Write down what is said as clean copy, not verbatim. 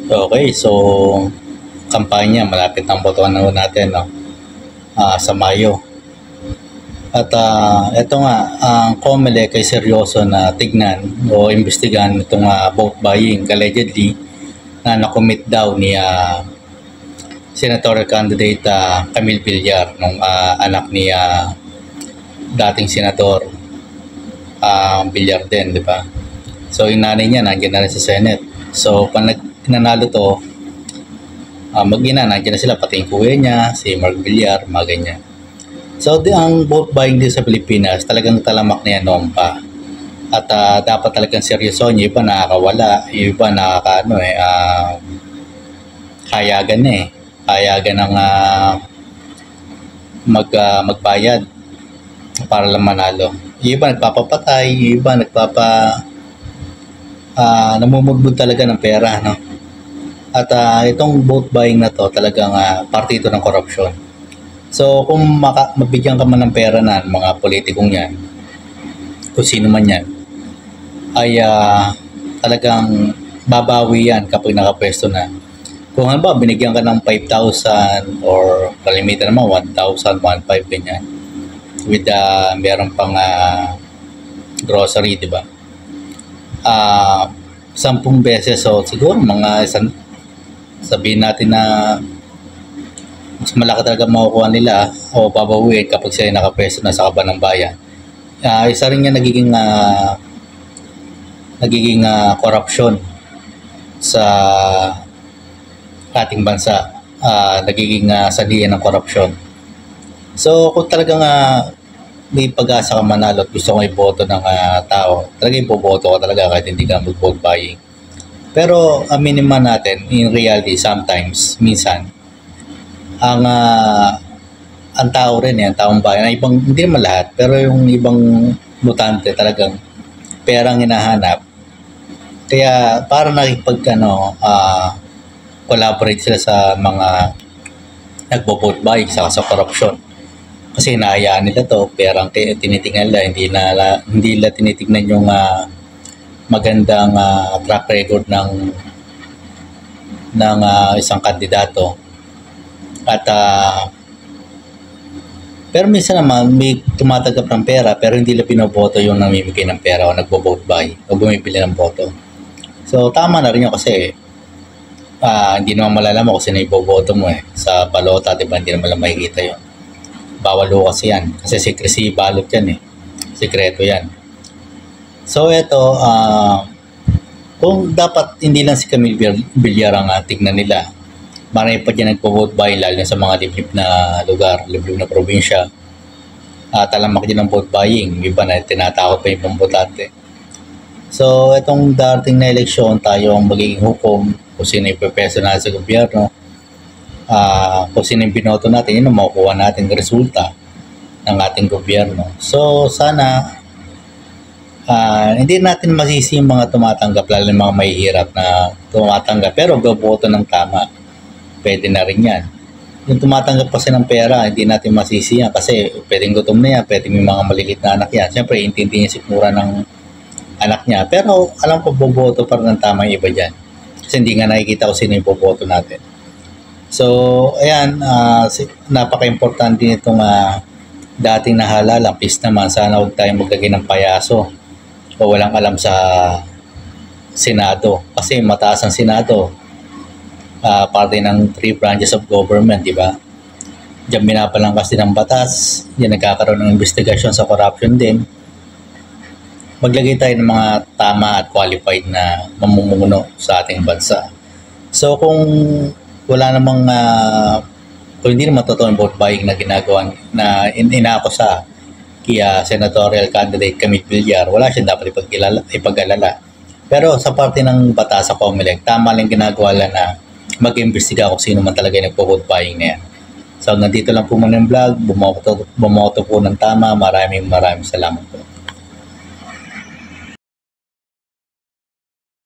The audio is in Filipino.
Okay, so kampanya, malapit ang botohan na natin, no? Sa Mayo. At ito nga, ang COMELEC ay seryoso na tignan o imbestigahan itong vote buying allegedly na nakomit daw ni senatorial candidate Camille Villar, nung anak ni dating senador Villar din, di ba? So yung nanay niya nandiyan na rin sa Senate. So pag nanalo to, mag-ina, nandiyan na sila, pati yung kuya niya, si Mark Villar, mga ganyan. So ang vote buying din sa Pilipinas, talagang talamak na yan noon pa. At dapat talagang seryoso, yung iba nakakawala, yung iba hayagan na eh. Hayagan ng magbayad para lang manalo. Yung iba nagpapapatay, yung iba namumugbog talaga ng pera, no? At itong vote buying na to talagang parte ito ng korupsyon. So kung mabigyan ka man ng pera na mga politikong yan, kung sino man yan, ay talagang babawi yan kapag nakapwesto na. Kung halimbawa binigyan ka ng 5,000 or kalimitan naman 1,000, 1,500 ganyan, with meron pang grocery, di ba? 10 beses, so siguro mga sabihin natin na mas malaki talaga makukuha nila o babawiin kapag sila nakapwesto na sa kaban ng bayan. Isa rin yan nagiging korupsyon sa ating bansa, nagiging sandiyan ng korupsyon. So kung talagang may pag-asa ka manalo at gusto kong iboto ng tao, talagang iboboto ka talaga kahit hindi ka mag-vote buying. Pero aminin man natin, in reality, sometimes, minsan, ang tao rin, ang taong bayan, hindi naman lahat, pero yung ibang mutante talagang perang hinahanap. Kaya para collaborate sila sa mga nagbo-vote buying sa korupsyon. Kasi hinahayaan nila to, perang tinitingnan nila, hindi nila tinitingnan yung magandang track record ng isang kandidato. At pero minsan naman may tumatanggap ng pera pero hindi nila binoboto yung namimigay ng pera o nagbo-vote buy o bumibili ng boto. So tama na rin yun kasi hindi naman malalaman kung sino iboboto mo sa balota, diba? Hindi naman lang makikita yun. Bawal ho kasi yan kasi secrecy ballot yan sikreto yan. So eto, kung dapat hindi lang si Camille Villar ang tignan nila, marami pa dyan nagpo-vote buy lalo na sa mga liblib na lugar, liblib na probinsya. Talamak din ang vote buying, iba na tinatakot pa yung pambotante. So itong darating na eleksyon, tayo ang magiging hukom kung sino yung pepeso na sa gobyerno, kung sino yung binoto natin, yun ang makukuha natin resulta ng ating gobyerno. So sana hindi natin masisi yung mga tumatanggap, lalo yung mga mahihirap na tumatanggap pero boboto ng tama. Pwede na rin yan. Yung tumatanggap kasi ng pera, hindi natin masisi yan kasi pwedeng gutom na yan, pwedeng may mga malilit na anak yan. Siyempre, intindi niya sikmura ng anak niya. Pero alam ko, boboto pa rin ng tama yung iba dyan. Kasi hindi nga nakikita ko sino yung boboto natin. So, ayan, napaka-importante nitong dating nahalala, peace naman. Sana huwag tayong maglagay ng payaso o walang alam sa Senado. Kasi mataas ang Senado. Parte ng 3 branches of government, di ba? Diyan binapalangkas din ng batas, diyan nagkakaroon ng investigasyon sa corruption din. Maglagay tayo ng mga tama at qualified na mamumuno sa ating bansa. So kung wala namang kung hindi naman totoo yung vote buying na ginagawa na inaakusa kaya senatorial candidate Camille Villar, wala siya dapat ipag-alala. Pero sa parte ng batas sa COMELEC, tama lang ginagawa lang na mag-imbestiga kung sino man talaga yung nagpo-vote buying na yan. So, nandito lang po muna yung vlog. Bumoto po ng tama. Maraming salamat po.